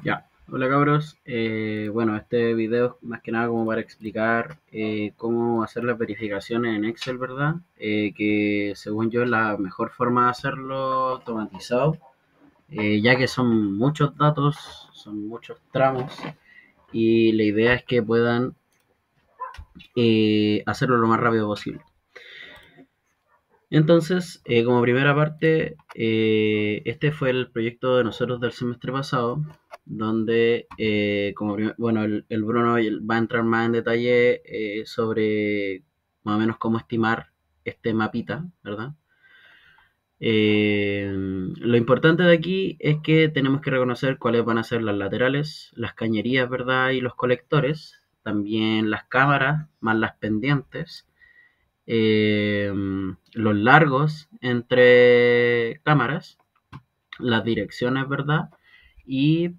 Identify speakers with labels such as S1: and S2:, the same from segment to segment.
S1: Ya, hola cabros. Bueno, este video es más que nada como para explicar cómo hacer las verificaciones en Excel, ¿verdad? Que según yo es la mejor forma de hacerlo automatizado, ya que son muchos datos, son muchos tramos y la idea es que puedan hacerlo lo más rápido posible. Entonces, como primera parte, este fue el proyecto de nosotros del semestre pasado, donde, bueno, el Bruno va a entrar más en detalle sobre más o menos cómo estimar este mapita, ¿verdad? Lo importante de aquí es que tenemos que reconocer cuáles van a ser las laterales, las cañerías, ¿verdad? Y los colectores, también las cámaras, más las pendientes, los largos entre cámaras, las direcciones, ¿verdad? Y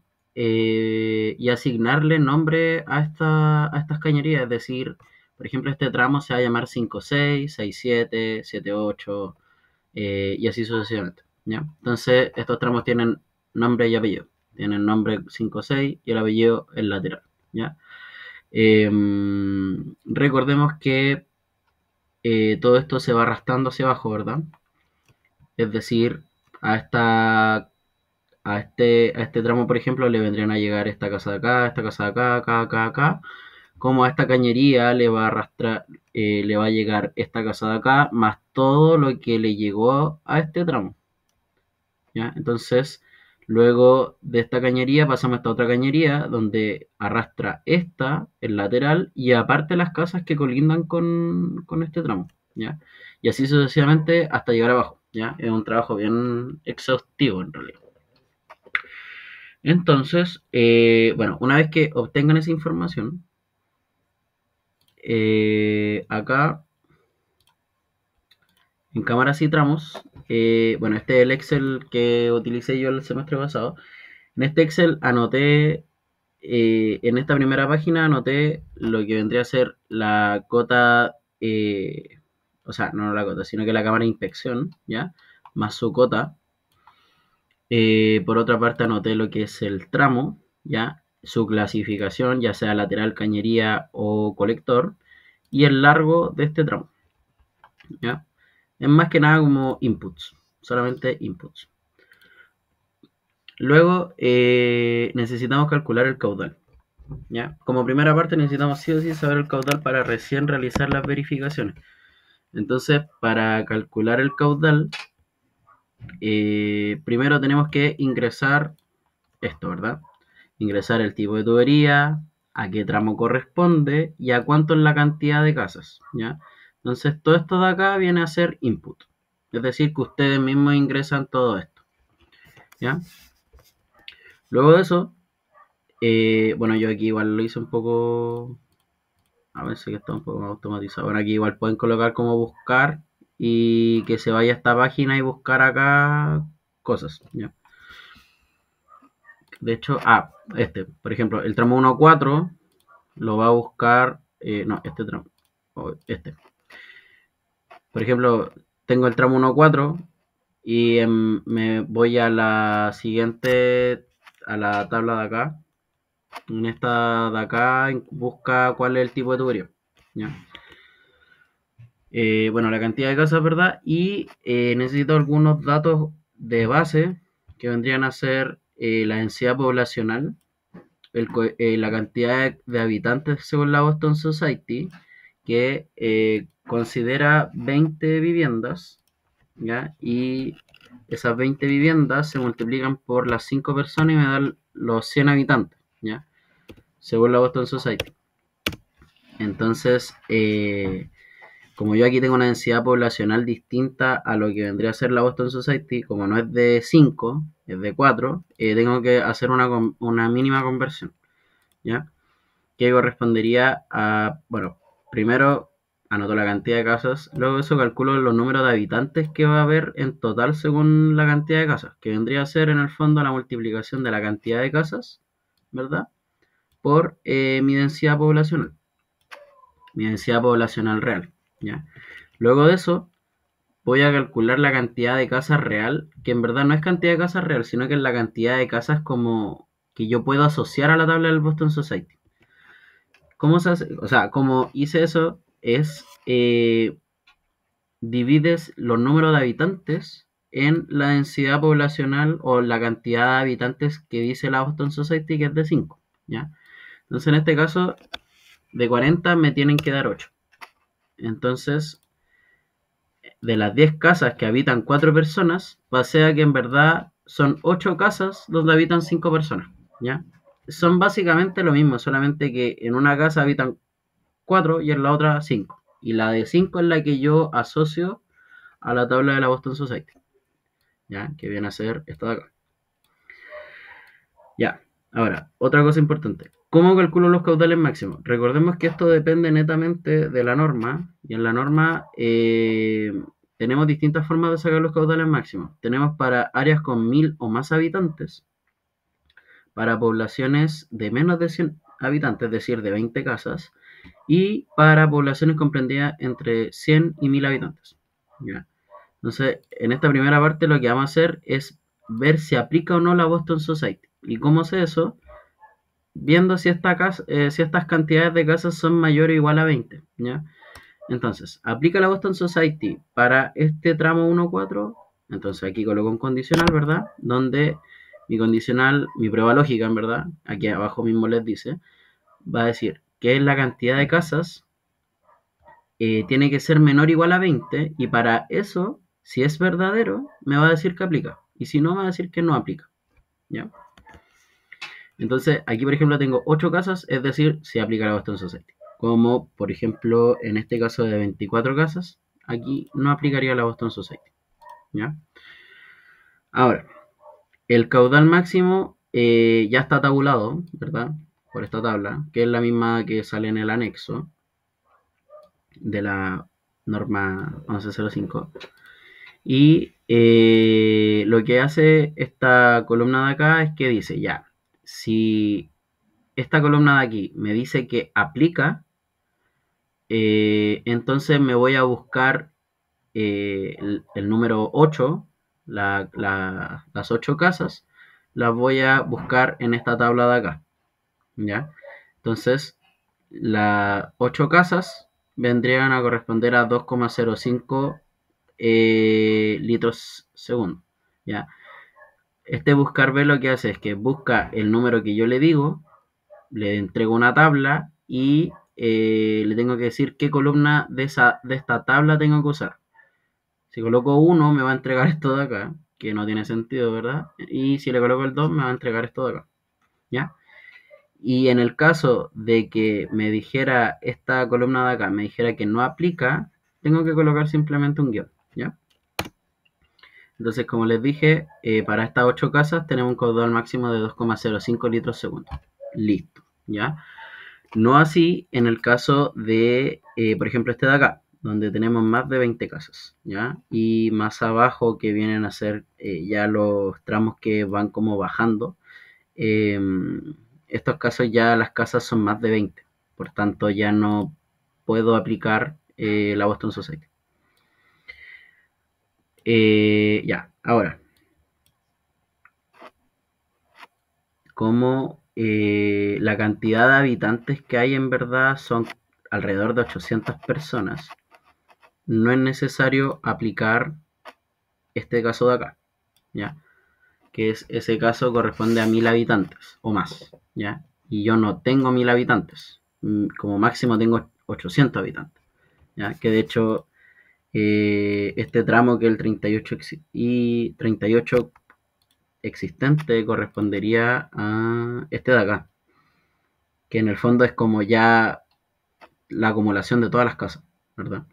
S1: asignarle nombre a estas cañerías, es decir, por ejemplo, este tramo se va a llamar 5.6, 6.7, 7.8 y así sucesivamente, ¿ya? Entonces, estos tramos tienen nombre y apellido. Tienen nombre 5.6 y el apellido el lateral, ¿ya? Eh, Recordemos que todo esto se va arrastrando hacia abajo, ¿verdad? Es decir, a esta a este tramo, por ejemplo, le vendrían a llegar esta casa de acá, esta casa de acá, acá, acá, acá. Como a esta cañería le va a arrastrar, le va a llegar esta casa de acá, más todo lo que le llegó a este tramo, ¿ya? Entonces, luego de esta cañería pasamos a esta otra cañería donde arrastra esta, el lateral, y aparte las casas que colindan con este tramo, ¿ya? Y así sucesivamente hasta llegar abajo, ¿ya? Es un trabajo bien exhaustivo en realidad. Entonces, bueno, una vez que obtengan esa información, acá en cámaras y tramos, bueno, este es el Excel que utilicé yo el semestre pasado. En este Excel anoté, en esta primera página anoté lo que vendría a ser la cota, o sea, no la cota, sino que la cámara de inspección, ¿ya? Más su cota. Por otra parte anoté lo que es el tramo, ¿ya? Su clasificación, ya sea lateral, cañería o colector, y el largo de este tramo, ¿ya? Es más que nada como inputs, solamente inputs. Luego necesitamos calcular el caudal, ¿ya? Como primera parte necesitamos sí o sí saber el caudal para recién realizar las verificaciones. Entonces, para calcular el caudal, primero tenemos que ingresar esto, ¿verdad? Ingresar el tipo de tubería, a qué tramo corresponde y a cuánto es la cantidad de casas, ¿ya? Entonces, todo esto de acá viene a ser input. Es decir, que ustedes mismos ingresan todo esto, ¿ya? Luego de eso, bueno, yo aquí igual lo hice un poco, a ver si está un poco automatizado. Bueno, aquí igual pueden colocar como buscar y que se vaya a esta página y buscar acá cosas, ¿ya? De hecho, por ejemplo, el tramo 1.4 lo va a buscar, no, este tramo, este. Por ejemplo, tengo el tramo 1.4 y me voy a la siguiente, a la tabla de acá. En esta de acá busca cuál es el tipo de tubería, ¿ya? Bueno, la cantidad de casas, ¿verdad? Y necesito algunos datos de base que vendrían a ser la densidad poblacional, la cantidad de habitantes según la Boston Society, que considera 20 viviendas, ¿ya? Y esas 20 viviendas se multiplican por las 5 personas y me dan los 100 habitantes, ¿ya? Según la Boston Society. Entonces, como yo aquí tengo una densidad poblacional distinta a lo que vendría a ser la Boston Society, como no es de 5, es de 4, tengo que hacer una mínima conversión, ¿ya? Que correspondería a, bueno, primero anoto la cantidad de casas, luego de eso calculo los números de habitantes que va a haber en total según la cantidad de casas, que vendría a ser en el fondo la multiplicación de la cantidad de casas, ¿verdad? Por mi densidad poblacional real, ¿ya? Luego de eso voy a calcular la cantidad de casas real, que en verdad no es cantidad de casas real, sino que es la cantidad de casas como que yo puedo asociar a la tabla del Boston Society. ¿Cómo se hace? O sea, como hice eso es divides los números de habitantes en la densidad poblacional o la cantidad de habitantes que dice la Boston Society, que es de 5, ¿ya? Entonces, en este caso, de 40 me tienen que dar 8. Entonces, de las 10 casas que habitan 4 personas, pasé a que en verdad son 8 casas donde habitan 5 personas, ¿ya? Son básicamente lo mismo, solamente que en una casa habitan 4 y en la otra 5. Y la de 5 es la que yo asocio a la tabla de la Boston Society, ¿ya? Que viene a ser esta de acá. Ya, ahora, otra cosa importante. ¿Cómo calculo los caudales máximos? Recordemos que esto depende netamente de la norma, y en la norma tenemos distintas formas de sacar los caudales máximos. Tenemos para áreas con 1000 o más habitantes, para poblaciones de menos de 100 habitantes, es decir, de 20 casas, y para poblaciones comprendidas entre 100 y 1000 habitantes. ¿Ya? Entonces, en esta primera parte lo que vamos a hacer es ver si aplica o no la Boston Society. ¿Y cómo sé eso? Viendo si estas cantidades de casas son mayores o igual a 20. ¿Ya? Entonces, aplica la Boston Society para este tramo 1-4. Entonces aquí coloco un condicional, ¿verdad? Donde mi condicional, mi prueba lógica, en verdad, aquí abajo mismo les dice, va a decir que la cantidad de casas tiene que ser menor o igual a 20, y para eso, si es verdadero, me va a decir que aplica, y si no, me va a decir que no aplica, ¿ya? Entonces, aquí por ejemplo tengo 8 casas, es decir, si aplica la Boston Society. Como por ejemplo en este caso de 24 casas, aquí no aplicaría la Boston Society, ¿ya? Ahora, el caudal máximo ya está tabulado, ¿verdad? Por esta tabla, que es la misma que sale en el anexo de la norma 1105. Y lo que hace esta columna de acá es que dice, ya, si esta columna de aquí me dice que aplica, entonces me voy a buscar el número 8, las 8 casas, las voy a buscar en esta tabla de acá, ¿ya? Entonces, las 8 casas vendrían a corresponder a 2,05 litros segundo, ¿ya? Este buscar B lo que hace es que busca el número que yo le digo, le entrego una tabla y le tengo que decir qué columna de esta tabla tengo que usar. Si coloco 1 me va a entregar esto de acá, que no tiene sentido, ¿verdad? Y si le coloco el 2 me va a entregar esto de acá, ¿ya? Y en el caso de que me dijera esta columna de acá, me dijera que no aplica, tengo que colocar simplemente un guión, ¿ya? Entonces, como les dije, para estas 8 casas tenemos un caudal máximo de 2,05 litros segundo. Listo, ¿ya? No así en el caso de, por ejemplo, este de acá, donde tenemos más de 20 casas, ¿ya? Y más abajo que vienen a ser ya los tramos que van como bajando. Estos casos ya las casas son más de 20, por tanto ya no puedo aplicar la Boston Society. Ya, ahora, como la cantidad de habitantes que hay en verdad son alrededor de 800 personas, no es necesario aplicar este caso de acá, ¿ya? Que es ese caso corresponde a 1000 habitantes o más, ¿ya? Y yo no tengo 1000 habitantes, como máximo tengo 800 habitantes, ¿ya? Que de hecho este tramo que es el 38 y 38 existente correspondería a este de acá, que en el fondo es como ya la acumulación de todas las casas, ¿verdad?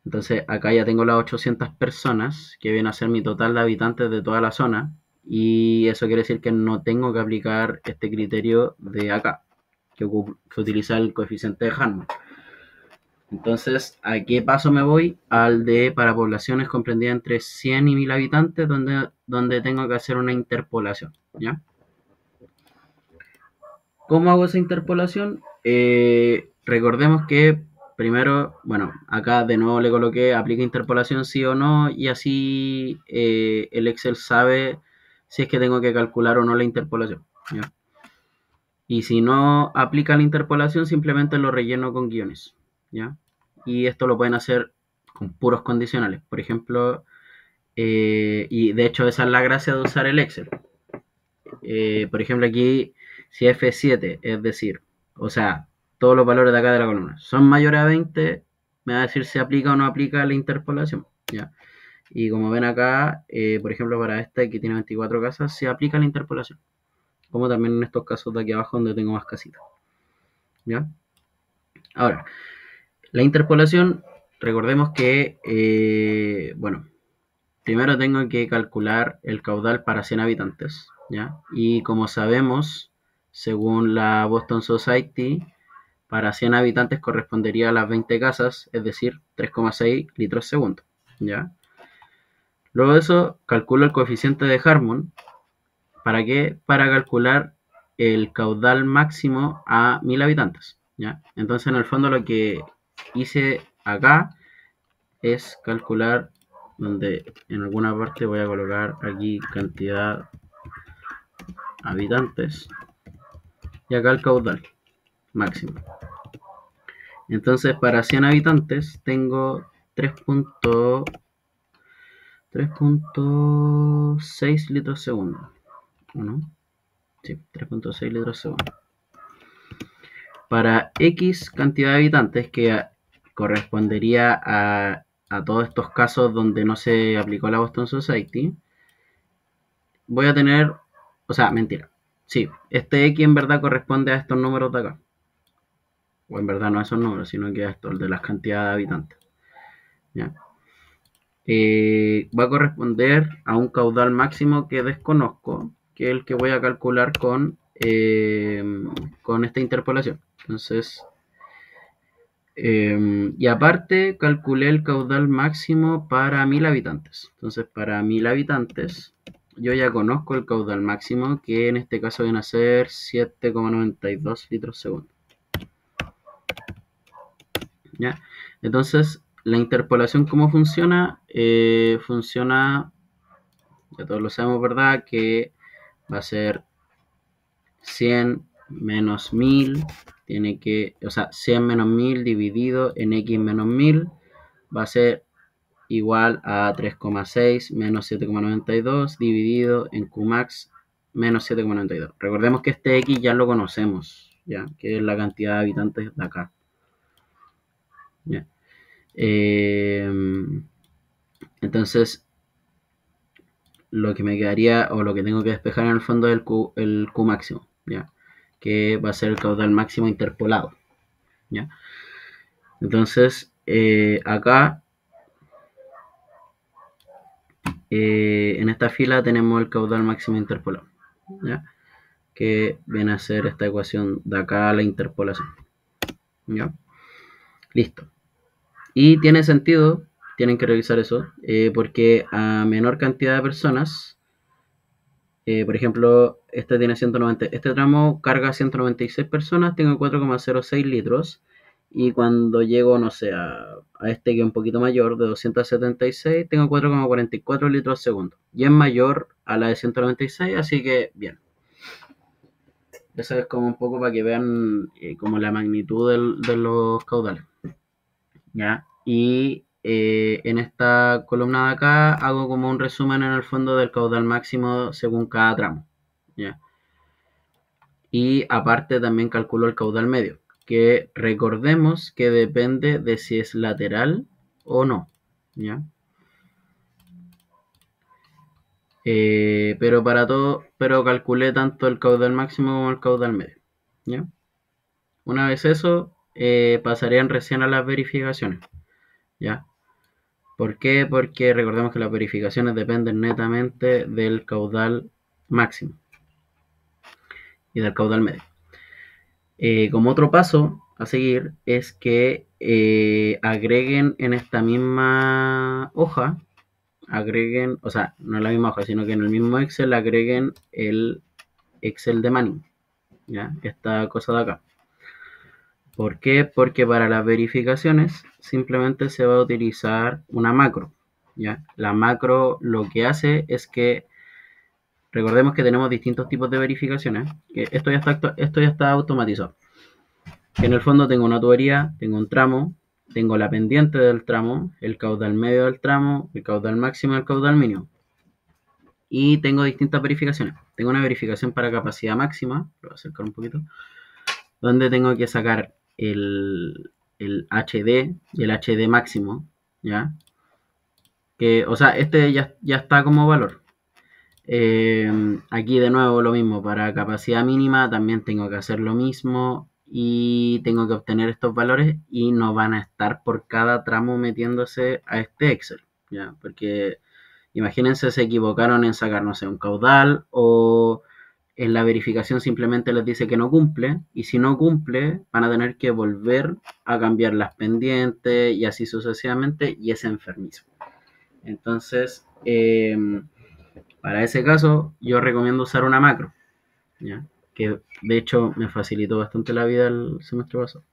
S1: Entonces acá ya tengo las 800 personas, que viene a ser mi total de habitantes de toda la zona, y eso quiere decir que no tengo que aplicar este criterio de acá, que utiliza el coeficiente de Harman. Entonces, ¿a qué paso me voy? Al de para poblaciones comprendidas entre 100 y 1000 habitantes, donde tengo que hacer una interpolación, ¿ya? ¿Cómo hago esa interpolación? Recordemos que primero, bueno, acá de nuevo le coloqué aplica interpolación sí o no, y así el Excel sabe si es que tengo que calcular o no la interpolación. ¿ya? Y si no aplica la interpolación, simplemente lo relleno con guiones, ¿ya? Y esto lo pueden hacer con puros condicionales. Por ejemplo, y de hecho esa es la gracia de usar el Excel. Por ejemplo, aquí, si F7, es decir, o sea, todos los valores de acá de la columna son mayores a 20, me va a decir si aplica o no aplica la interpolación, ¿ya? Y como ven acá, por ejemplo, para este que tiene 24 casas, se aplica la interpolación. Como también en estos casos de aquí abajo donde tengo más casitas, ¿ya? Ahora, la interpolación, recordemos que, bueno, primero tengo que calcular el caudal para 100 habitantes, ¿ya? Y como sabemos, según la Boston Society, para 100 habitantes correspondería a las 20 casas, es decir, 3,6 litros segundo, ¿ya? Luego de eso, calculo el coeficiente de Harmon. ¿Para qué? Para calcular el caudal máximo a 1000 habitantes, ¿ya? Entonces, en el fondo, lo que hice acá es calcular, donde en alguna parte voy a colocar aquí cantidad habitantes y acá el caudal máximo. Entonces, para 100 habitantes tengo 3.6 litros segundo, ¿no? Sí, 3.6 litros segundo. Para X cantidad de habitantes, que correspondería a todos estos casos donde no se aplicó la Boston Society, voy a tener, o sea, mentira. Sí, este X en verdad corresponde a estos números de acá. O en verdad no a esos números, sino que a estos, de las cantidades de habitantes. ¿Ya? Va a corresponder a un caudal máximo que desconozco, que es el que voy a calcular con esta interpolación. Entonces, y aparte calculé el caudal máximo para 1000 habitantes. Entonces, para 1000 habitantes, yo ya conozco el caudal máximo, que en este caso viene a ser 7,92 litros segundo. ¿Ya? Entonces, la interpolación, ¿cómo funciona? Funciona, ya todos lo sabemos, ¿verdad? Que va a ser 100 menos 1000, tiene que, o sea, 100 menos 1000 dividido en x menos 1000 va a ser igual a 3,6 menos 7,92 dividido en Qmax menos 7,92. Recordemos que este x ya lo conocemos, ¿ya? Que es la cantidad de habitantes de acá. ¿Ya? Entonces, lo que me quedaría, o lo que tengo que despejar en el fondo es el Q máximo, ¿ya? Que va a ser el caudal máximo interpolado, ¿ya? Entonces, acá, en esta fila tenemos el caudal máximo interpolado, ¿ya? Que viene a ser esta ecuación de acá, la interpolación, ¿ya? Listo. Y tiene sentido, tienen que revisar eso, porque a menor cantidad de personas, por ejemplo, este tiene 190, este tramo carga 196 personas, tengo 4,06 litros, y cuando llego, no sé, a este que es un poquito mayor, de 276, tengo 4,44 litros segundo, y es mayor a la de 196, así que bien. Eso es como un poco para que vean como la magnitud de los caudales, ¿ya? Y en esta columna de acá hago como un resumen en el fondo del caudal máximo según cada tramo, ¿ya? Y aparte también calculo el caudal medio, que recordemos que depende de si es lateral o no, ¿ya? Pero para todo, pero calculé tanto el caudal máximo como el caudal medio, ¿ya? Una vez eso, pasarían recién a las verificaciones, ¿ya? ¿Por qué? Porque recordemos que las verificaciones dependen netamente del caudal máximo y del caudal medio. Como otro paso a seguir es que agreguen en esta misma hoja, agreguen, o sea, no en la misma hoja, sino que en el mismo Excel agreguen el Excel de Manning, ¿ya? Esta cosa de acá. ¿Por qué? Porque para las verificaciones simplemente se va a utilizar una macro, ¿ya? La macro lo que hace es que recordemos que tenemos distintos tipos de verificaciones, que esto ya está automatizado. Que en el fondo tengo una tubería, tengo un tramo, tengo la pendiente del tramo, el caudal medio del tramo, el caudal máximo y el caudal mínimo. Y tengo distintas verificaciones. Tengo una verificación para capacidad máxima, lo voy a acercar un poquito, donde tengo que sacar el HD y el HD máximo, ¿ya? Que, o sea, este ya está como valor. Aquí de nuevo lo mismo, para capacidad mínima también tengo que hacer lo mismo y tengo que obtener estos valores y no van a estar por cada tramo metiéndose a este Excel, ¿ya? Porque imagínense se equivocaron en sacar, no sé, un caudal o en la verificación simplemente les dice que no cumple y si no cumple van a tener que volver a cambiar las pendientes y así sucesivamente y es enfermizo. Entonces, para ese caso yo recomiendo usar una macro, ¿ya? Que de hecho me facilitó bastante la vida el semestre pasado.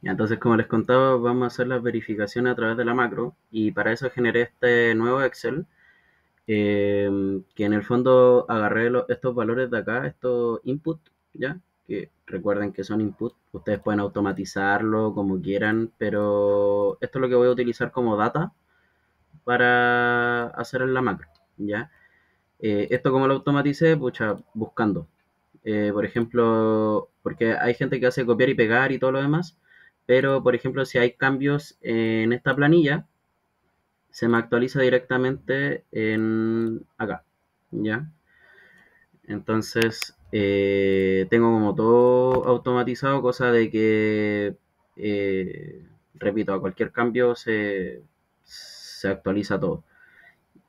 S1: Entonces, como les contaba, vamos a hacer las verificaciones a través de la macro y para eso generé este nuevo Excel que en el fondo agarré estos valores de acá, estos input, ¿ya? Que recuerden que son input, ustedes pueden automatizarlo como quieran, pero esto es lo que voy a utilizar como data para hacer en la macro, ¿ya? Esto como lo automaticé, pucha, buscando. Por ejemplo, porque hay gente que hace copiar y pegar y todo lo demás, pero por ejemplo, si hay cambios en esta planilla, se me actualiza directamente en acá, ¿ya? Entonces, tengo como todo automatizado, cosa de que, repito, a cualquier cambio se actualiza todo.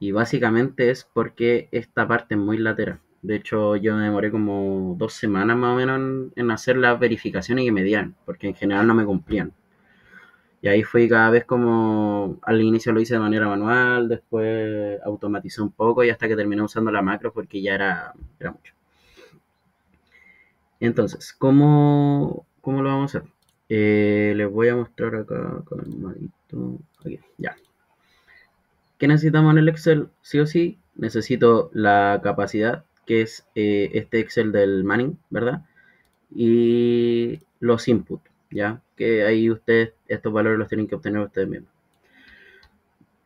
S1: Y básicamente es porque esta parte es muy lateral. De hecho, yo me demoré como 2 semanas más o menos en hacer las verificaciones y que me dieran, porque en general no me cumplían. Y ahí fui cada vez como, al inicio lo hice de manera manual, después automaticé un poco y hasta que terminé usando la macro porque ya era mucho. Entonces, ¿cómo lo vamos a hacer? Les voy a mostrar acá, calmadito, aquí, ya. ¿Qué necesitamos en el Excel? Sí o sí, necesito la capacidad, que es este Excel del Manning, ¿verdad? Y los inputs, ¿ya? Que ahí ustedes, estos valores los tienen que obtener ustedes mismos.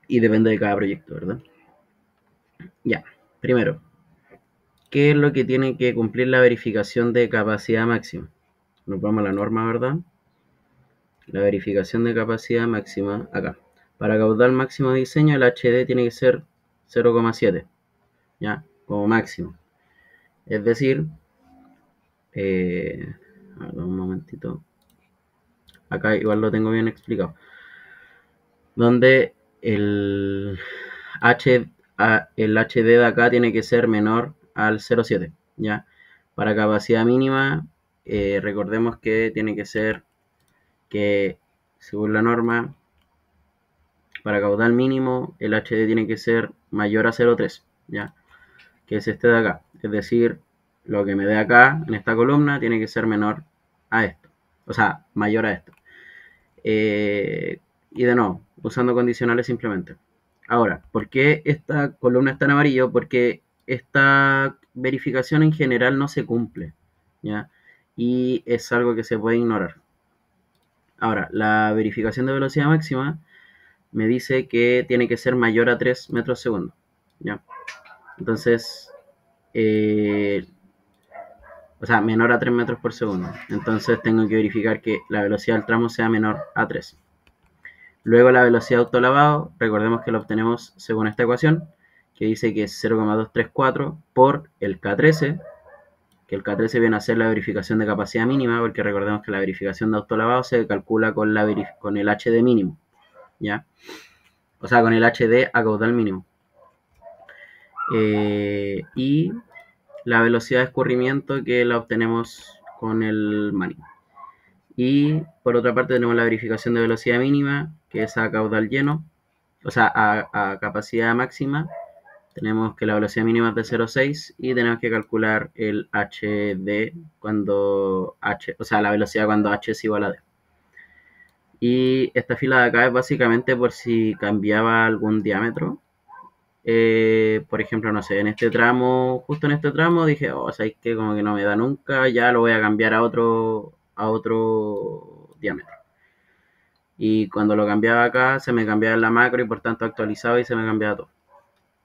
S1: Y depende de cada proyecto, ¿verdad? Ya, primero, ¿qué es lo que tiene que cumplir la verificación de capacidad máxima? Nos vamos a la norma, ¿verdad? La verificación de capacidad máxima, acá. Para caudal máximo de diseño, el HD tiene que ser 0,7, ¿ya? Como máximo. Es decir, a ver, un momentito. Acá igual lo tengo bien explicado. Donde H, el HD de acá tiene que ser menor al 0,7, ¿ya? Para capacidad mínima, recordemos que tiene que ser que, según la norma, para caudal mínimo, el HD tiene que ser mayor a 0,3, ¿ya? Que es este de acá. Es decir, lo que me dé acá, en esta columna, tiene que ser menor a esto. O sea, mayor a esto. Y de nuevo, usando condicionales simplemente. Ahora, ¿por qué esta columna está en amarillo? Porque esta verificación en general no se cumple, ¿ya? Y es algo que se puede ignorar. Ahora, la verificación de velocidad máxima me dice que tiene que ser mayor a 3 metros segundo, ¿ya? Entonces, o sea, menor a 3 metros por segundo. Entonces tengo que verificar que la velocidad del tramo sea menor a 3. Luego la velocidad de autolavado, recordemos que lo obtenemos según esta ecuación, que dice que es 0,234 por el K13, que el K13 viene a ser la verificación de capacidad mínima, porque recordemos que la verificación de autolavado se calcula con el HD mínimo, ¿ya? O sea, con el HD a caudal mínimo. Y la velocidad de escurrimiento que la obtenemos con el Manning. Y por otra parte tenemos la verificación de velocidad mínima, que es a caudal lleno, o sea, a capacidad máxima. Tenemos que la velocidad mínima es de 0,6 y tenemos que calcular el HD cuando H, o sea, la velocidad cuando H es igual a D. Y esta fila de acá es básicamente por si cambiaba algún diámetro. por ejemplo, no sé, en este tramo, justo en este tramo dije, oh, ¿sabes qué? Como que no me da nunca, ya lo voy a cambiar a otro diámetro. Y cuando lo cambiaba acá, se me cambiaba en la macro y por tanto actualizaba y se me cambiaba todo.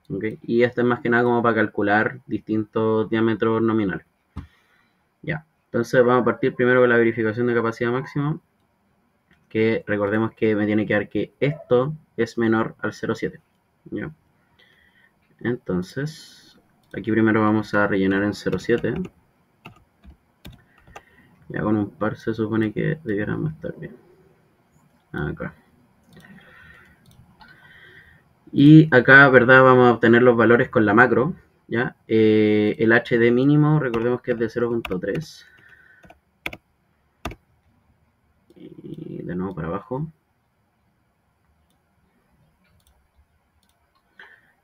S1: ¿Okay? Y esto es más que nada como para calcular distintos diámetros nominales. Ya, entonces vamos a partir primero con la verificación de capacidad máxima, que recordemos que me tiene que dar que esto es menor al 0,7. ¿Ya? Entonces, aquí primero vamos a rellenar en 0,7. Ya con un par se supone que debiéramos estar bien. Acá. Y acá, ¿verdad? Vamos a obtener los valores con la macro. ¿Ya? El HD mínimo, recordemos que es de 0,3. Y de nuevo para abajo.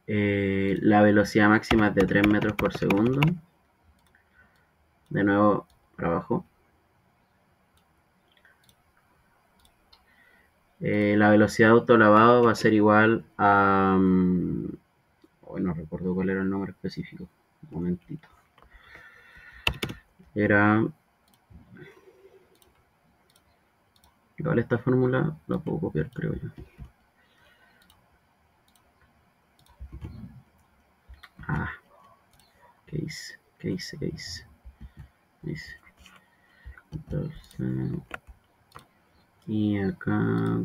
S1: La velocidad máxima es de 3 metros por segundo. De nuevo para abajo. La velocidad de autolavado va a ser igual a... hoy no recuerdo cuál era el número específico. Un momentito. Era... Igual esta fórmula la puedo copiar, creo yo. Ah, ¿qué hice? ¿Qué hice? ¿Qué hice? Hice. Entonces, y acá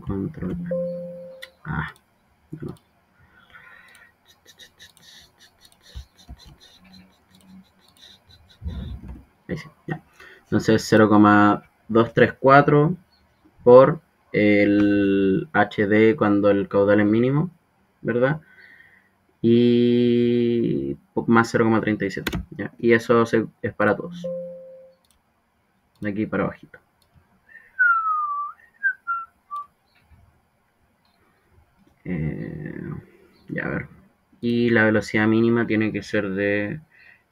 S1: control. Ah, no. Ahí sí, ya. Entonces 0,234 por el HD cuando el caudal es mínimo, ¿verdad? Y más 0,37. ¿Ya? Y eso es para todos. De aquí para abajito. Ya a ver. Y la velocidad mínima tiene que ser de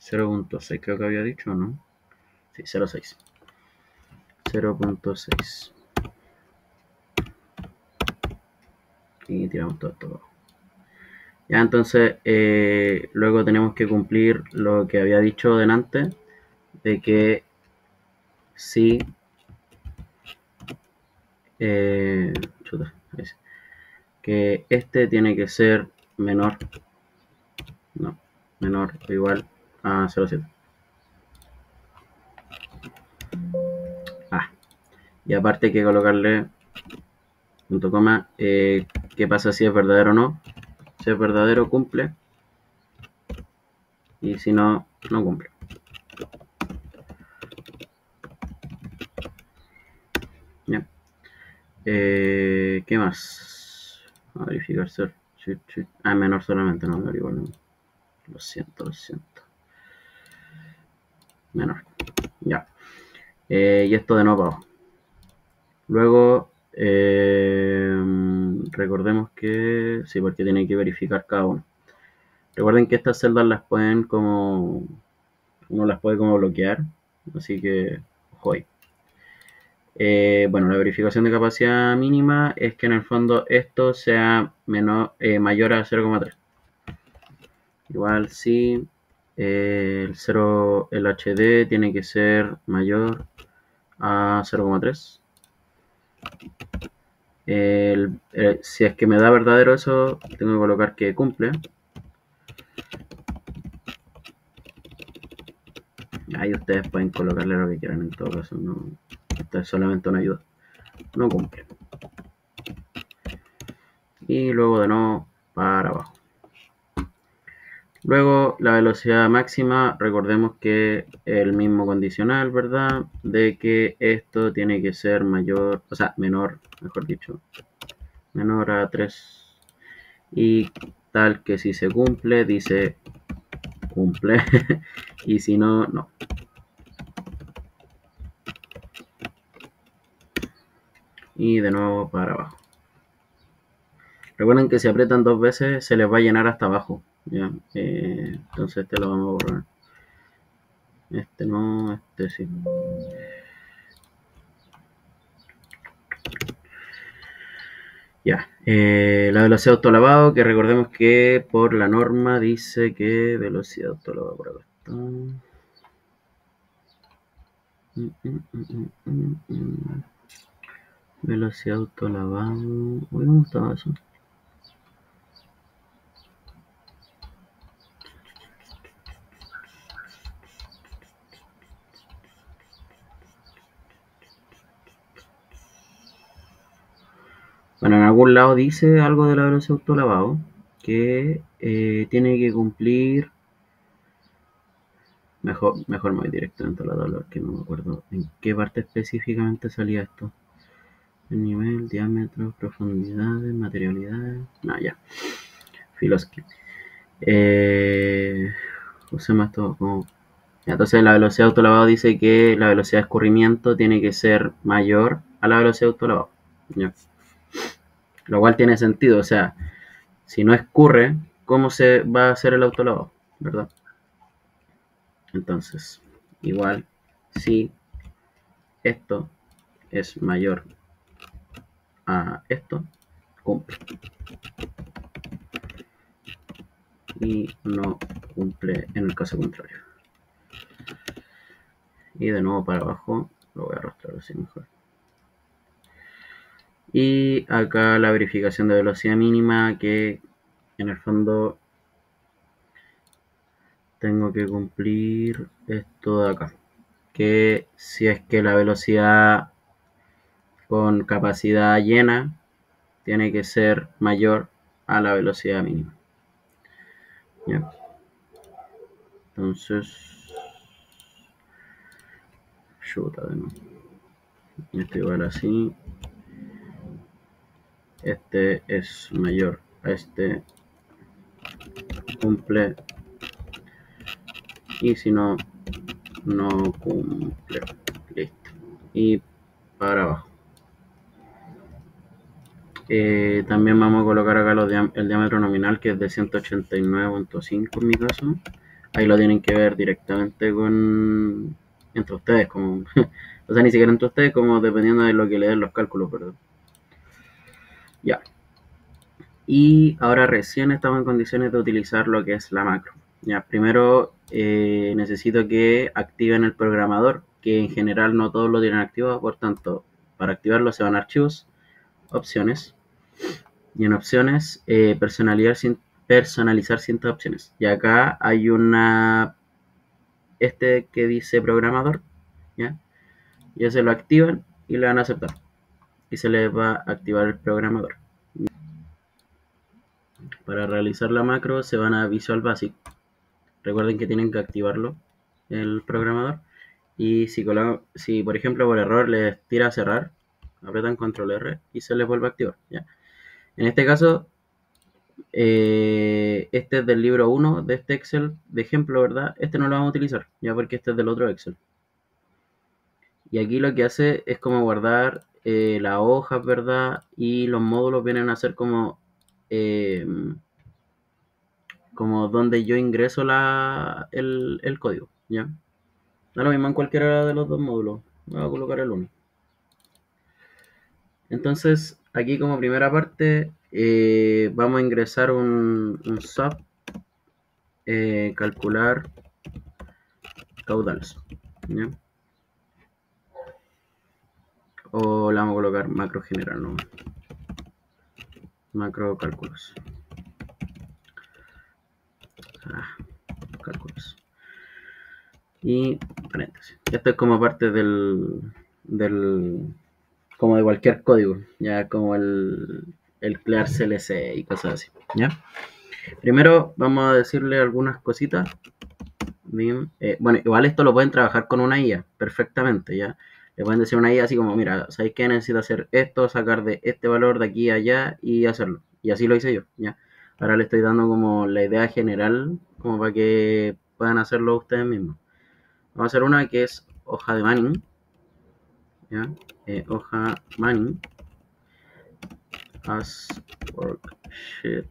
S1: 0,6, creo que había dicho, ¿no? Sí, 0,6. 0,6. Y tiramos todo esto. Ya, entonces, luego tenemos que cumplir lo que había dicho delante, de que si chuta, que este tiene que ser menor, no, menor o igual a 0,7. Ah, y aparte hay que colocarle punto coma, qué pasa si es verdadero o no. Si es verdadero, cumple, y si no, no cumple. Ya. ¿Qué más? A verificar ser. Ah, menor solamente, no, pero igual no. Lo siento, lo siento. Menor. Ya. Y esto de nuevo para abajo. Luego, recordemos que sí, porque tiene que verificar cada uno. Recuerden que estas celdas las pueden como, uno las puede como bloquear, así que ojo ahí. Bueno, la verificación de capacidad mínima es que en el fondo esto sea mayor a 0,3. Igual si el HD tiene que ser mayor a 0,3. Si es que me da verdadero eso, tengo que colocar que cumple. Ahí ustedes pueden colocarle lo que quieran en todo caso. No, esto es solamente una ayuda. No cumple. Y luego de nuevo para abajo. Luego la velocidad máxima, recordemos que el mismo condicional, ¿verdad? De que esto tiene que ser mayor, o sea, menor, mejor dicho, menor a 3. Y tal que si se cumple, dice cumple. Y si no, no. Y de nuevo para abajo. Recuerden que si aprietan dos veces se les va a llenar hasta abajo. ¿Ya? Entonces este lo vamos a borrar. Este no, este sí. Ya. La velocidad de autolavado, que recordemos que por la norma dice que velocidad de autolavado por acá está. Velocidad de autolavado. Uy, ¿cómo estaba eso? Bueno, en algún lado dice algo de la velocidad de autolavado que tiene que cumplir. Mejor me voy directamente a la tabla porque no me acuerdo en qué parte específicamente salía esto. El nivel, diámetro, profundidades, materialidades. No, ya. Filoski. Usemos esto como. Entonces la velocidad de autolavado dice que la velocidad de escurrimiento tiene que ser mayor a la velocidad de autolavado. ¿Ya? Lo cual tiene sentido, o sea, si no escurre, ¿cómo se va a hacer el autolavado? ¿Verdad? Entonces, igual, si esto es mayor a esto, cumple. Y no cumple en el caso contrario. Y de nuevo para abajo, lo voy a arrastrar así mejor. Y acá la verificación de velocidad mínima, que en el fondo tengo que cumplir esto de acá. Que si es que la velocidad con capacidad llena tiene que ser mayor a la velocidad mínima. ¿Ya? Entonces, chuta de nuevo. Esto igual así. Este es mayor a este, cumple, y si no, no cumple. Listo. Y para abajo. También vamos a colocar acá el diámetro nominal, que es de 189.5 en mi caso. Ahí lo tienen que ver directamente con entre ustedes, como o sea, ni siquiera entre ustedes, como dependiendo de lo que le den los cálculos, perdón. Ya. Y ahora recién estamos en condiciones de utilizar lo que es la macro. Ya, primero necesito que activen el programador, que en general no todos lo tienen activado, por tanto, para activarlo se van a archivos, opciones, y en opciones personalizar cientos opciones. Y acá hay una, que dice programador, ¿ya? Y se lo activan y le van a aceptar. Y se les va a activar el programador. Para realizar la macro se van a Visual Basic. Recuerden que tienen que activarlo el programador. Y si por ejemplo por error les tira a cerrar, apretan control R y se les vuelve a activar. ¿Ya? En este caso, este es del libro 1 de este Excel de ejemplo, ¿verdad? Este no lo vamos a utilizar, ya porque este es del otro Excel. Y aquí lo que hace es como guardar las hojas, ¿verdad? Y los módulos vienen a ser como donde yo ingreso el código, ¿ya? Da lo mismo en cualquiera de los dos módulos. Voy a colocar el 1. Entonces, aquí como primera parte, vamos a ingresar un sub, calcular caudales, ¿ya? O le vamos a colocar macro general, ¿no? Macro cálculos. Cálculos. Y paréntesis. Esto es como parte como de cualquier código, ya como el clear CLC y cosas así, ¿ya? Primero vamos a decirle algunas cositas. Bien, bueno, igual esto lo pueden trabajar con una IA perfectamente, ¿ya? Le pueden decir a una IA así como, mira, ¿sabéis qué? Necesito hacer esto, sacar de este valor de aquí a allá y hacerlo. Y así lo hice yo, ¿ya? Ahora le estoy dando como la idea general, como para que puedan hacerlo ustedes mismos. Vamos a hacer una que es hoja de Manning, ¿ya? Hoja Manning as worksheet,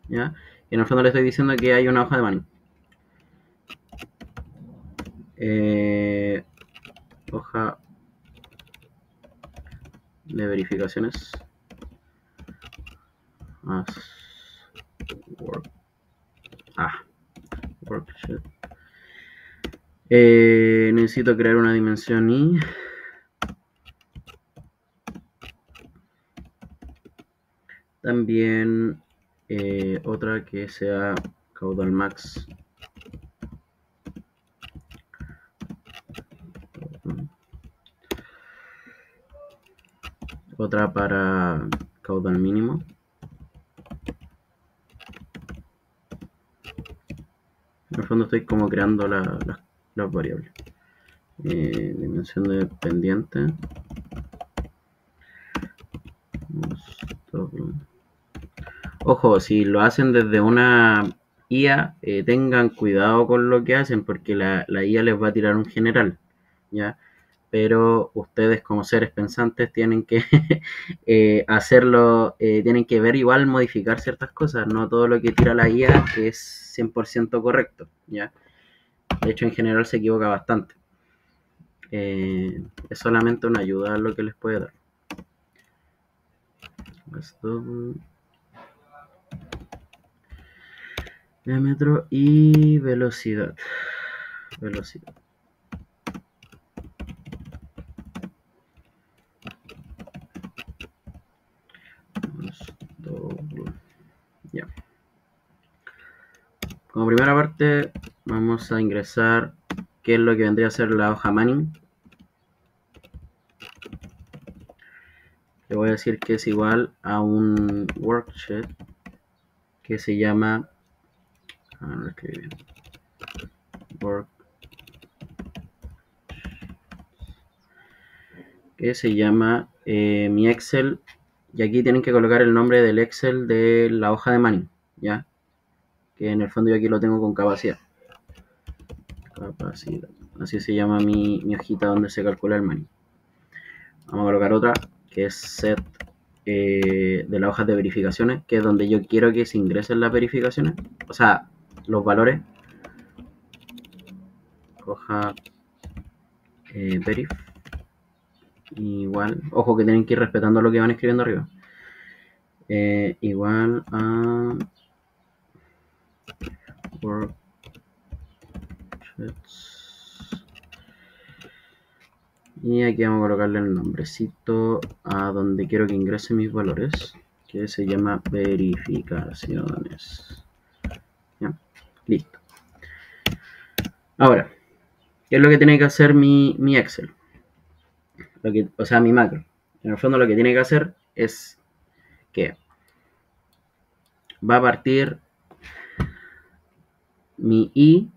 S1: ¿ya? Y en el fondo le estoy diciendo que hay una hoja de Manning. Hoja de verificaciones Necesito crear una dimensión y también otra que sea caudal max. Otra para caudal mínimo. En el fondo estoy como creando las variables. Dimensión de pendiente. Ojo, si lo hacen desde una IA, tengan cuidado con lo que hacen porque la IA les va a tirar un general, ¿ya? Pero ustedes como seres pensantes tienen que hacerlo, tienen que ver igual modificar ciertas cosas, no todo lo que tira la IA es 100% correcto, ¿ya? De hecho, en general se equivoca bastante. Es solamente una ayuda a lo que les puede dar. Esto, diámetro y velocidad. Velocidad. Ya. Como primera parte vamos a ingresar qué es lo que vendría a ser la hoja Manning. Le voy a decir que es igual a un worksheet que se llama, no lo escribí bien, work, que se llama mi Excel, y aquí tienen que colocar el nombre del Excel de la hoja de Manning, ya, que en el fondo yo aquí lo tengo con capacidad. Capacidad, así se llama mi hojita donde se calcula el Manning. Vamos a colocar otra que es set de las hojas de verificaciones, que es donde yo quiero que se ingresen las verificaciones, o sea, los valores. Hoja verif. Igual, ojo que tienen que ir respetando lo que van escribiendo arriba. Igual a worksheets. Y aquí vamos a colocarle el nombrecito a donde quiero que ingrese mis valores, que se llama verificaciones. ¿Ya? Listo. Ahora, ¿qué es lo que tiene que hacer mi Excel? O sea, mi macro. En el fondo lo que tiene que hacer es que va a partir mi I,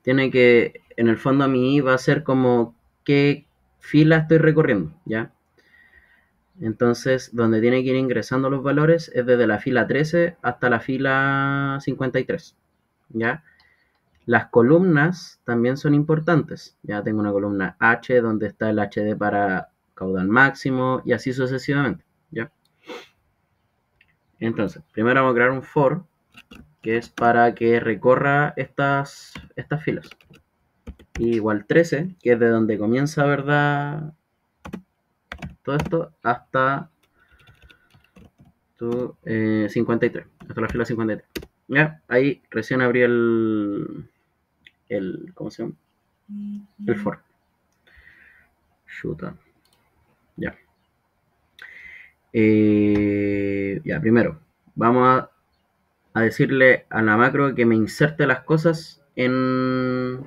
S1: tiene que, en el fondo mi I va a ser como qué fila estoy recorriendo, ¿ya? Entonces, donde tiene que ir ingresando los valores es desde la fila 13 hasta la fila 53, ¿ya? Las columnas también son importantes. Ya tengo una columna H donde está el HD para caudal máximo y así sucesivamente, ¿ya? Entonces, primero vamos a crear un for que es para que recorra estas filas. Y igual 13, que es de donde comienza, ¿verdad? Todo esto hasta 53, hasta la fila 53. Ya, ahí recién abrí ¿cómo se llama? El for. Chuta. Ya. Ya, primero, vamos a decirle a la macro que me inserte las cosas en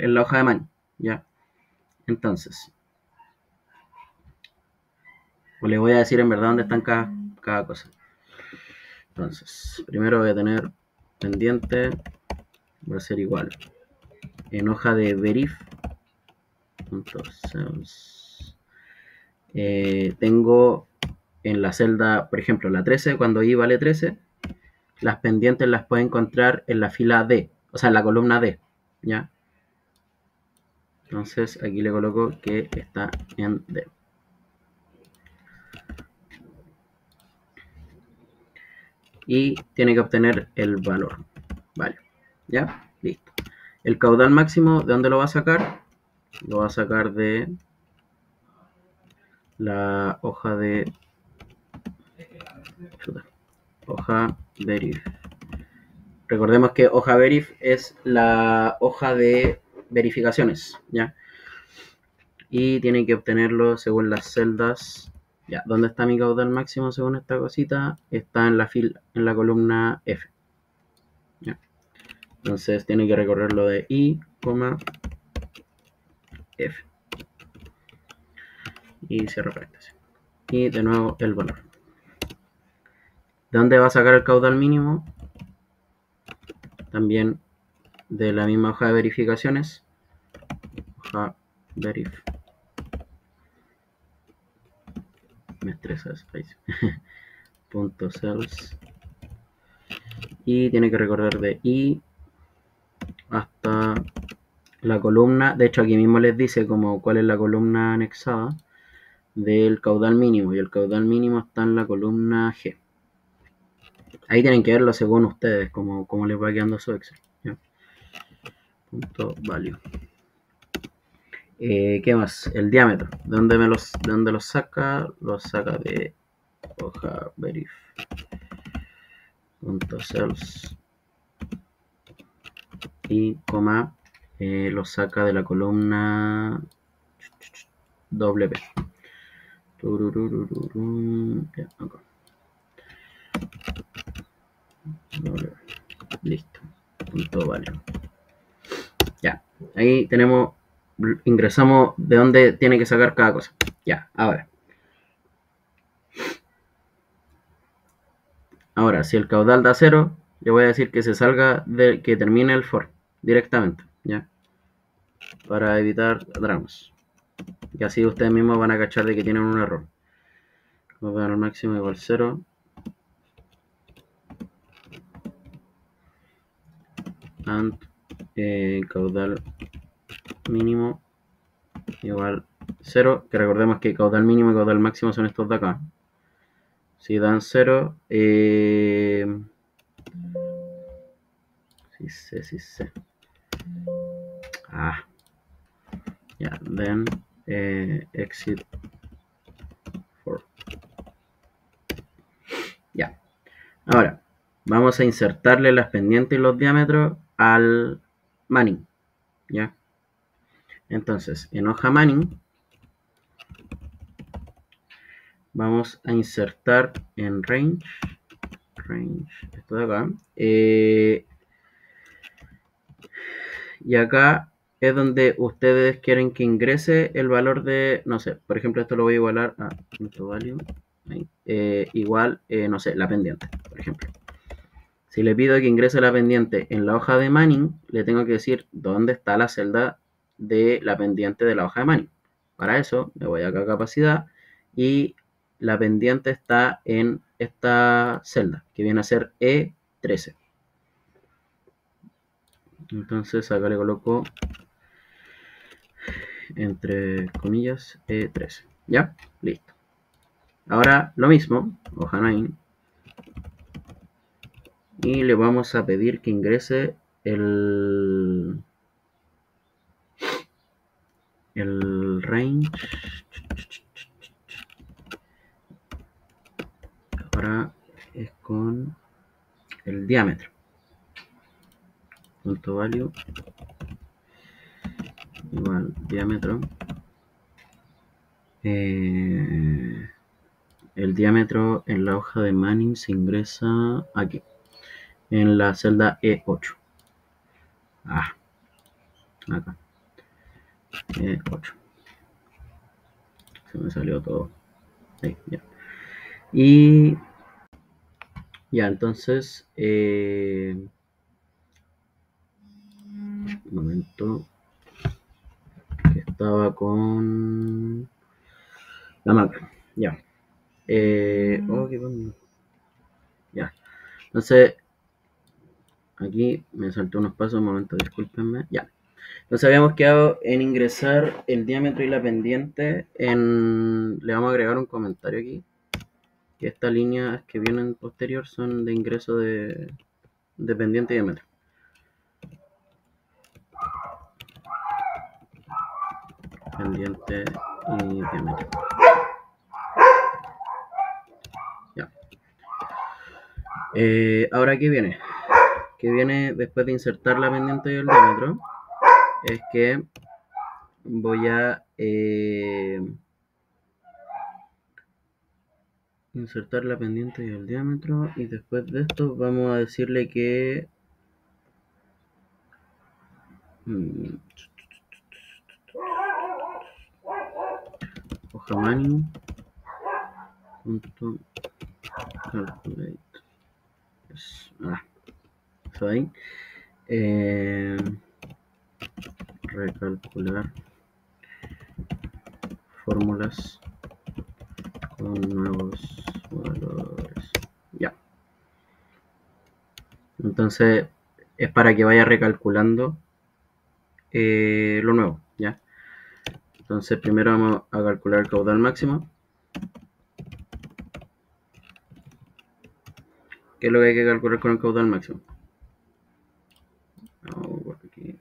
S1: la hoja de maní. Ya. Entonces, pues le voy a decir en verdad dónde están cada cosa. Entonces, primero voy a tener pendiente, va a ser igual. En hoja de verif. Entonces, tengo en la celda, por ejemplo, la 13, cuando i vale 13, las pendientes las puedo encontrar en la fila D, o sea, en la columna D, ¿ya? Entonces, aquí le coloco que está en D. Y tiene que obtener el valor. Vale, ¿ya? Listo. El caudal máximo, ¿de dónde lo va a sacar? Lo va a sacar de la hoja de hoja verif. recordemos que hoja verif es la hoja de verificaciones, ¿ya? Y tiene que obtenerlo según las celdas. Ya, ¿dónde está mi caudal máximo según esta cosita? Está en la columna F. ¿Ya? Entonces tiene que recorrerlo de I, F. Y cierro paréntesis. Y de nuevo el valor. ¿De dónde va a sacar el caudal mínimo? También de la misma hoja de verificaciones. Hoja verif. Me estresas. Punto cells. Y tiene que recorrer de I hasta la columna. De hecho, aquí mismo les dice como cuál es la columna anexada del caudal mínimo. Y el caudal mínimo está en la columna G. Ahí tienen que verlo según ustedes, como les va quedando su Excel. ¿Ya? Punto value. ¿Qué más? El diámetro. ¿De dónde los saca? Los saca de hoja verif. Punto cells. Y coma los saca de la columna WP. Ya, acá. Listo. Punto value. Ya. Ahí tenemos. Ingresamos de dónde tiene que sacar cada cosa. Ya, ahora. Ahora, si el caudal da 0, le voy a decir que se salga que termine el for directamente, ¿ya? Para evitar dramas. Y así ustedes mismos van a cachar de que tienen un error. Vamos a dar al máximo igual 0. And caudal mínimo igual 0. Que recordemos que caudal mínimo y caudal máximo son estos de acá. Si dan 0, sí sé. Ya, then exit for. Ya. Ahora, vamos a insertarle las pendientes y los diámetros al Manning, ¿ya? Entonces, en hoja Manning, vamos a insertar en range, esto de acá, y acá es donde ustedes quieren que ingrese el valor de, no sé, por ejemplo, esto lo voy a igualar a .value, igual, no sé, la pendiente, por ejemplo. Si le pido que ingrese la pendiente en la hoja de Manning, le tengo que decir dónde está la celda de la pendiente de la hoja de Manning. Para eso me voy acá a capacidad y la pendiente está en esta celda, que viene a ser E13. Entonces acá le coloco entre comillas E13. ¿Ya? Listo. Ahora lo mismo, hoja 9. Y le vamos a pedir que ingrese el range. Ahora es con el diámetro. Punto value igual diámetro. El diámetro en la hoja de Manning se ingresa aquí, en la celda E8. Acá. E8. Se me salió todo. Ahí, ya. Y ya, entonces, un momento, que estaba con la macro. Ya. Ya. Entonces, aquí me saltó unos pasos, un momento, discúlpenme. Ya. Entonces habíamos quedado en ingresar el diámetro y la pendiente le vamos a agregar un comentario aquí. Que estas líneas que vienen posterior son de ingreso de pendiente y diámetro. Pendiente y diámetro. Ya. Ahora, ¿qué viene? que viene después de insertar la pendiente y el diámetro es que voy a insertar la pendiente y el diámetro, y después de esto vamos a decirle que hoja Manning punto calculate eso ahí, recalcular fórmulas con nuevos valores. Ya. Entonces es para que vaya recalculando lo nuevo, ¿ya? Entonces primero vamos a calcular el caudal máximo. ¿Qué es lo que hay que calcular con el caudal máximo? Vamos por aquí.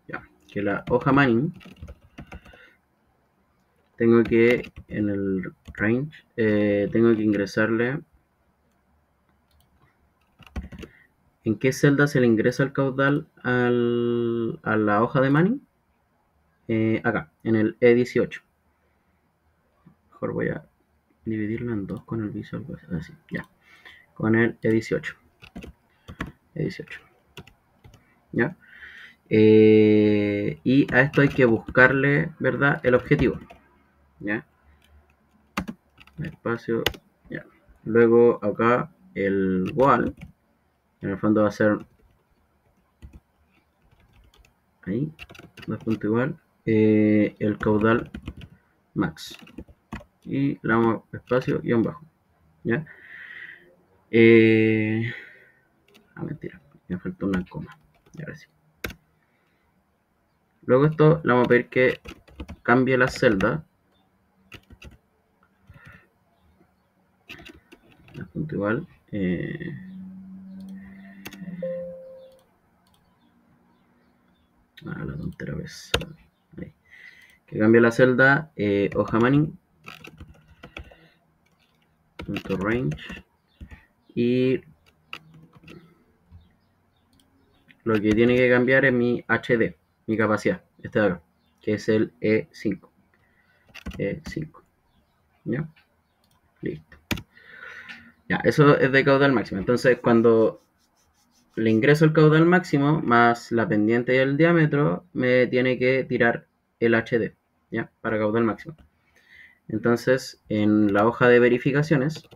S1: Ya, que la hoja Manning tengo que en el range tengo que ingresarle en qué celda se le ingresa el caudal a la hoja de Manning. Acá, en el E18. Mejor voy a dividirlo en dos con el Visual Basic. Así, ya. Con el E18. E18. ¿Ya? Y a esto hay que buscarle, ¿verdad? El objetivo. ¿Ya? Espacio. Ya. Luego acá el wall. En el fondo va a ser ahí. 2 igual. El caudal max. Y le damos espacio y un bajo. ¿Ya? Mentira. Me falta una coma. Y ahora sí. Luego esto le vamos a pedir que cambie la celda. Punto igual. La tontera vez. Ahí. Que cambie la celda hoja Manning. Punto range. Y lo que tiene que cambiar es mi HD, mi capacidad, este de acá, que es el E5. E5. ¿Ya? Listo. Ya, eso es de caudal máximo. Entonces, cuando le ingreso el caudal máximo más la pendiente y el diámetro, me tiene que tirar el HD, ¿ya? Para caudal máximo. Entonces, en la hoja de verificaciones,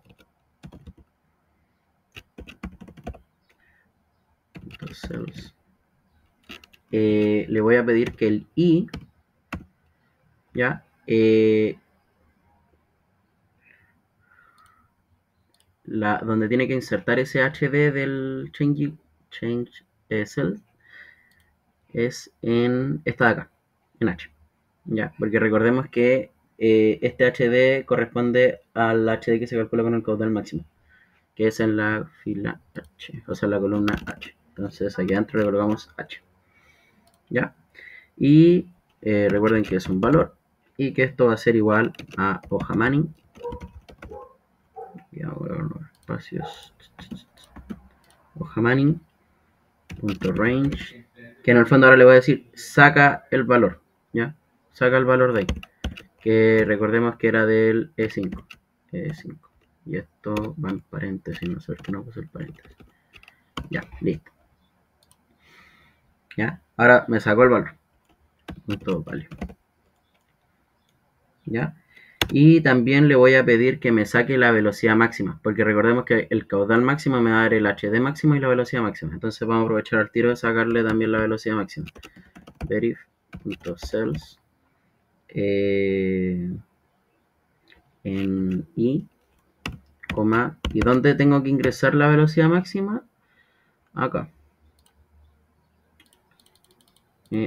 S1: le voy a pedir que el I, ¿ya? Donde tiene que insertar ese HD del change cell es en esta de acá, en H. ¿Ya? Porque recordemos que este HD corresponde al HD que se calcula con el caudal máximo, que es en la fila H, o sea, en la columna H. Entonces aquí adentro le colocamos H. ¿Ya? Y recuerden que es un valor y que esto va a ser igual a hoja Manning. Y ahora los espacios. Hoja Manning. Punto range. Que en el fondo ahora le voy a decir saca el valor. ¿Ya? Saca el valor de ahí. Que recordemos que era del E5. E5. Y esto va en paréntesis, no sé por qué no puse el paréntesis. Ya, listo. ¿Ya? Ahora me sacó el valor. Punto value. ¿Ya? Y también le voy a pedir que me saque la velocidad máxima, porque recordemos que el caudal máximo me va a dar el HD máximo y la velocidad máxima. Entonces vamos a aprovechar al tiro de sacarle también la velocidad máxima. Verif.cells en I, coma, ¿y dónde tengo que ingresar la velocidad máxima? Acá.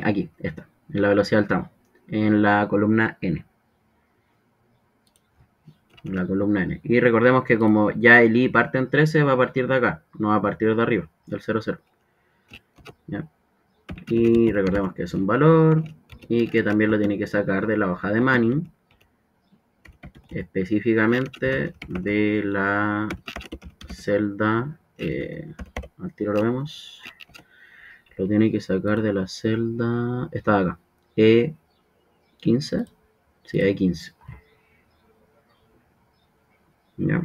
S1: Aquí, esta, en la velocidad del tramo, en la columna N. La columna N. Y recordemos que como ya el I parte en 13, va a partir de acá, no va a partir de arriba, del 0, 0. ¿Ya? Y recordemos que es un valor y que también lo tiene que sacar de la hoja de Manning, específicamente de la celda al tiro lo vemos. Lo tiene que sacar de la celda. Está acá. E15. Sí, E15. Ya.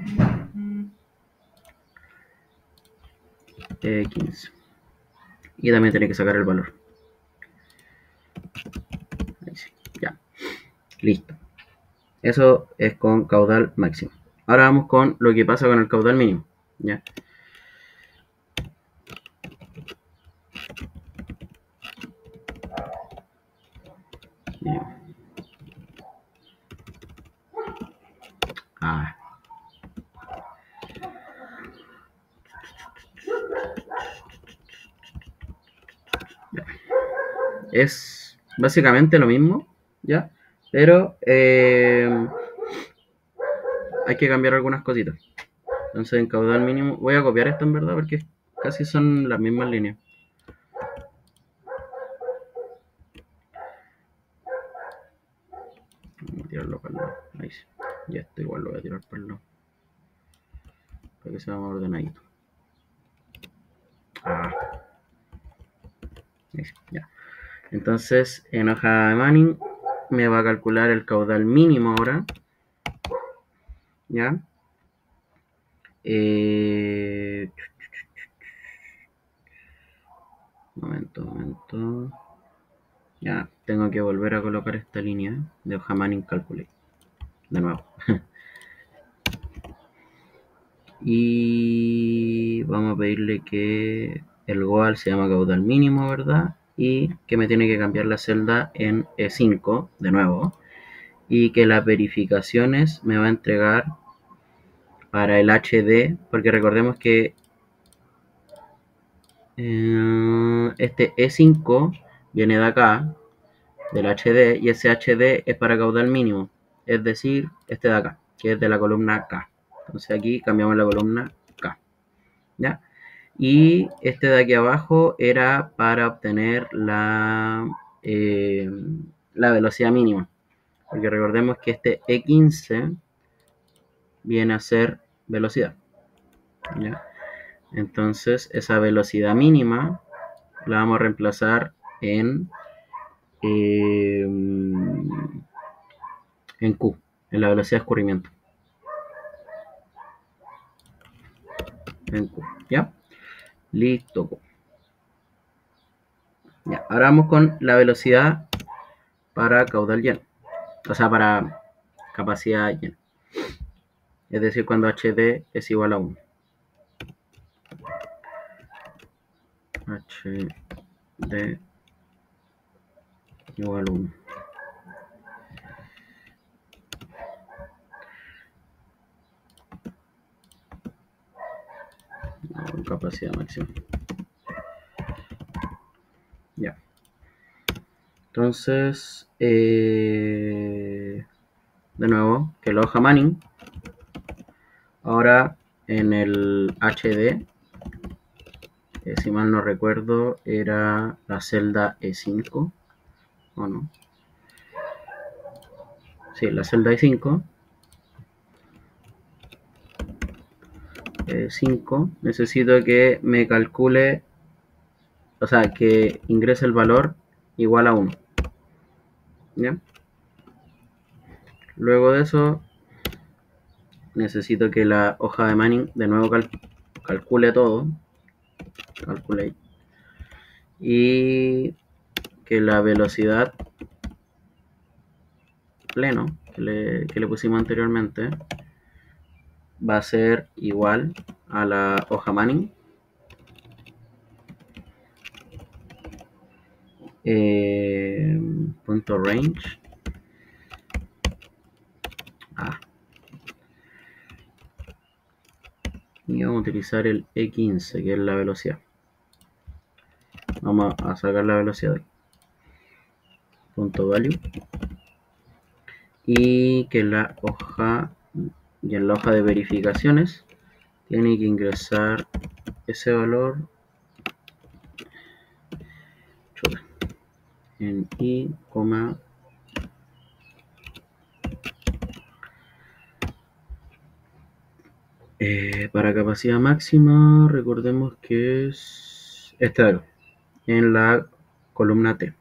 S1: E15. Y también tiene que sacar el valor. Ahí sí. Ya. Listo. Eso es con caudal máximo. Ahora vamos con lo que pasa con el caudal mínimo. ¿Ya? Ya. Ah. Ya. Es básicamente lo mismo, ¿ya? Pero hay que cambiar algunas cositas. Entonces en caudal mínimo, voy a copiar esto en verdad porque casi son las mismas líneas. Vamos a tirarlo para el lado. Ahí sí. Y esto igual lo voy a tirar para el lado. Para que sea más ordenadito. Ah. Ahí sí. Ya. Entonces en hoja de Manning me va a calcular el caudal mínimo ahora. ¿Ya? Momento. Ya, tengo que volver a colocar esta línea de hoja Manning Calculate. De nuevo. Y vamos a pedirle que el goal se llama caudal mínimo, ¿verdad? Y que me tiene que cambiar la celda en E5, de nuevo. Y que las verificaciones me va a entregar para el HD, porque recordemos que este E5 viene de acá, del HD, y ese HD es para caudal mínimo, es decir, este de acá, que es de la columna K. Entonces aquí cambiamos la columna K, ¿ya? Y este de aquí abajo era para obtener la velocidad mínima, porque recordemos que este E15 viene a ser velocidad, ¿ya? Entonces esa velocidad mínima la vamos a reemplazar eh, en Q, en la velocidad de escurrimiento. En Q, ¿ya? Listo. Ya, ahora vamos con la velocidad para caudal lleno. O sea, para capacidad llena. Es decir, cuando HD es igual a 1. HD igual a 1. No, capacidad máxima. Ya. Entonces, de nuevo, que la hoja Manning. Ahora en el HD, si mal no recuerdo, era la celda E5. ¿O no? Sí, la celda E5. 5. Necesito que me calcule, o sea, que ingrese el valor igual a 1. ¿Ya? Luego de eso, necesito que la hoja de Manning de nuevo calcule todo. Calculate. Y que la velocidad pleno que le pusimos anteriormente va a ser igual a la hoja Manning. Punto range. Y vamos a utilizar el E15, que es la velocidad. Vamos a sacar la velocidad de aquí. Punto value. Y que la hoja, y en la hoja de verificaciones, tiene que ingresar ese valor en I, Para capacidad máxima, recordemos que es este de acá, en la columna T,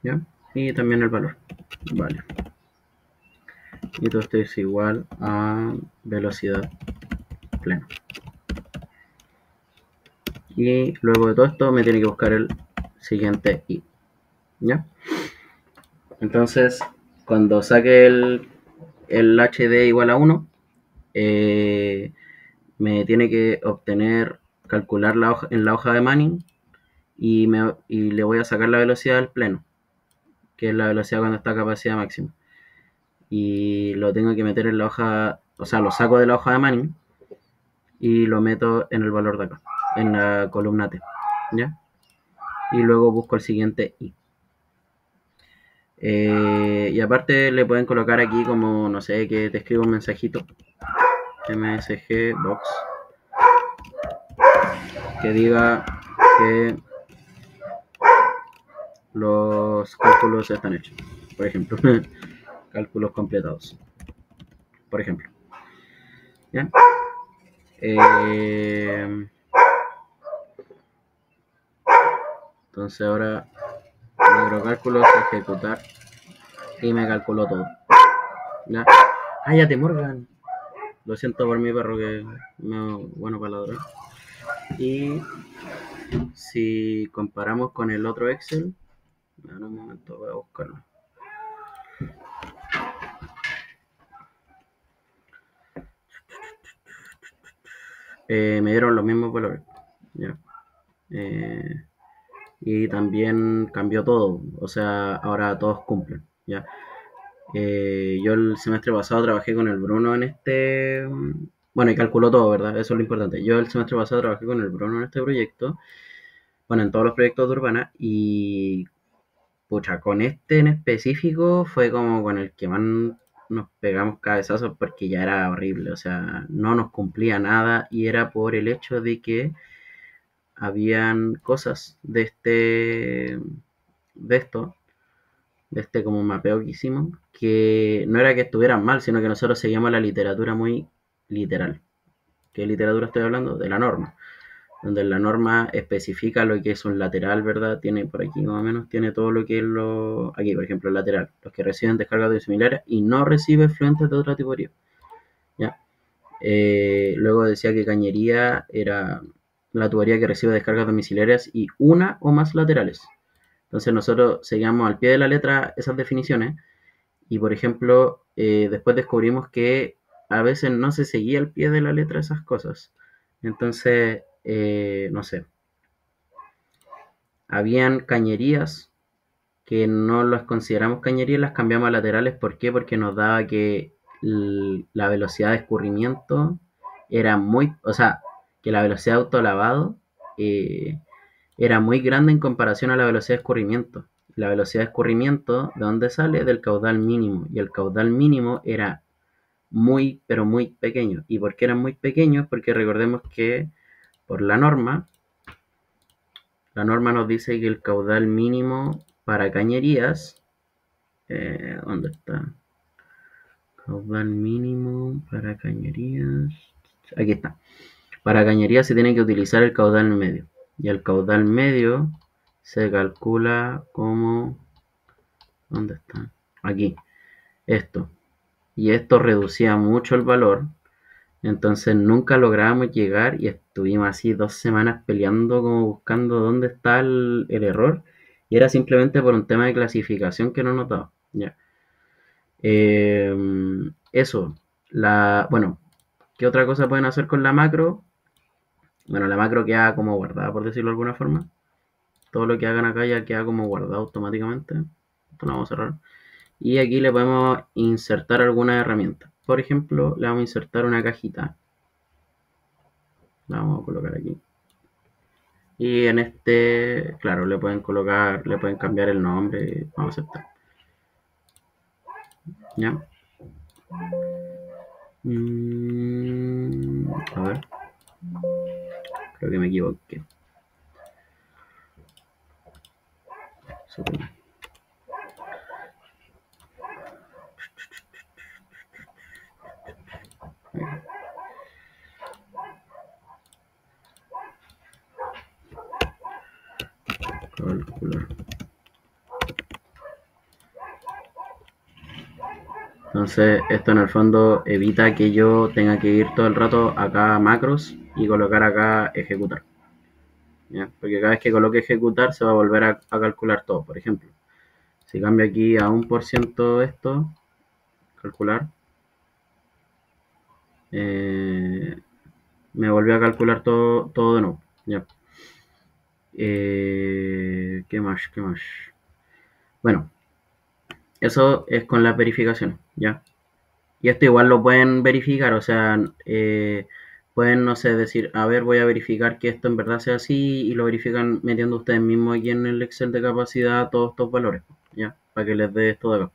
S1: ¿ya? Y también el valor, vale. Y todo esto es igual a velocidad plena. Y luego de todo esto me tiene que buscar el siguiente I, ¿ya? Entonces, cuando saque el HD igual a 1, me tiene que obtener, calcular en la hoja de Manning y le voy a sacar la velocidad del pleno, que es la velocidad cuando está a capacidad máxima. Y lo tengo que meter en la hoja, o sea, lo saco de la hoja de Manning y lo meto en el valor de acá, en la columna T, ¿ya? Y luego busco el siguiente I. Y aparte le pueden colocar aquí como, no sé, que te escribo un mensajito, MSG Box, que diga que los cálculos están hechos, por ejemplo, cálculos completados, por ejemplo. ¿Ya? Entonces ahora microcálculos, ejecutar y me calculó todo. ¿Ya? Cállate, Morgan. Lo siento por mi perro que no bueno para ladrar. Y si comparamos con el otro Excel, en un momento voy a buscarlo. Me dieron los mismos valores. ¿Ya? Y también cambió todo. O sea, ahora todos cumplen. ¿Ya? Yo el semestre pasado trabajé con el Bruno en este. Bueno, y calculó todo, ¿verdad? Eso es lo importante. Yo el semestre pasado trabajé con el Bruno en este proyecto. Bueno, en todos los proyectos de Urbana. Y pucha, con este en específico fue como con el que más nos pegamos cabezazos porque ya era horrible, o sea, no nos cumplía nada y era por el hecho de que habían cosas de este como mapeo que hicimos, que no era que estuvieran mal, sino que nosotros seguíamos la literatura muy literal. ¿Qué literatura estoy hablando? De la norma, donde la norma especifica lo que es un lateral, ¿verdad? Tiene por aquí más o menos, tiene todo lo que es lo... Aquí, por ejemplo, el lateral, los que reciben descargas de similares y no reciben fluentes de otra categoría, ¿ya? Luego decía que cañería era la tubería que recibe descargas domiciliarias y una o más laterales. Entonces nosotros seguíamos al pie de la letra esas definiciones y, por ejemplo, después descubrimos que a veces no se seguía al pie de la letra esas cosas. Entonces, no sé, habían cañerías que no las consideramos cañerías, las cambiamos a laterales. ¿Por qué? Porque nos daba que la velocidad de escurrimiento era muy, o sea, que la velocidad de autolavado eh, era muy grande en comparación a la velocidad de escurrimiento. La velocidad de escurrimiento, ¿de dónde sale? Del caudal mínimo. Y el caudal mínimo era muy, pero muy pequeño. ¿Y por qué eran muy pequeños? Porque recordemos que por la norma nos dice que el caudal mínimo para cañerías, ¿dónde está? Caudal mínimo para cañerías. Aquí está. Para cañerías se tiene que utilizar el caudal medio. Y el caudal medio se calcula como... ¿Dónde está? Aquí. Esto. Y esto reducía mucho el valor. Entonces nunca lográbamos llegar y estuvimos así 2 semanas peleando como buscando dónde está el error. Y era simplemente por un tema de clasificación que no nos daba. Ya. Eso. Bueno, ¿qué otra cosa pueden hacer con la macro? Bueno, la macro queda como guardada, por decirlo de alguna forma. Todo lo que hagan acá ya queda como guardado automáticamente. Esto lo vamos a cerrar. Y aquí le podemos insertar alguna herramienta. Por ejemplo, le vamos a insertar una cajita. La vamos a colocar aquí. Y en este, claro, le pueden colocar, le pueden cambiar el nombre. Vamos a aceptar. ¿Ya? A ver, creo que me equivoqué. calcular. Entonces esto en el fondo evita que yo tenga que ir todo el rato acá a macros y colocar acá ejecutar. ¿Ya? Porque cada vez que coloque ejecutar se va a volver a calcular todo. Por ejemplo, si cambio aquí a 1% esto, calcular, me volvió a calcular todo de nuevo. ¿Ya? ¿Qué más? ¿Qué más? Bueno, eso es con las verificaciones. ¿Ya? Y esto igual lo pueden verificar, o sea, pueden, no sé, decir, a ver, voy a verificar que esto en verdad sea así y lo verifican metiendo ustedes mismos aquí en el Excel de capacidad todos estos valores, ¿ya? Para que les dé esto de acá.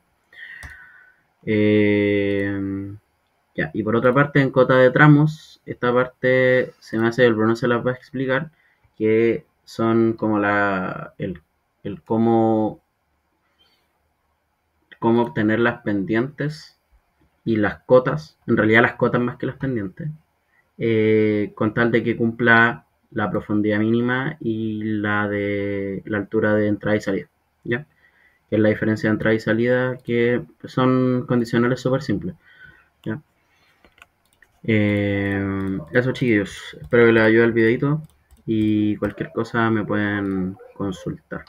S1: Ya, y por otra parte, en cota de tramos, esta parte se me hace, el Bruno se las va a explicar, que son como el cómo obtener las pendientes y las cotas, en realidad las cotas más que las pendientes, con tal de que cumpla la profundidad mínima y la de la altura de entrada y salida, ¿ya? Que es la diferencia de entrada y salida, que son condicionales súper simples, ¿ya? Eso, chiquillos, espero que les ayude el videito y cualquier cosa me pueden consultar.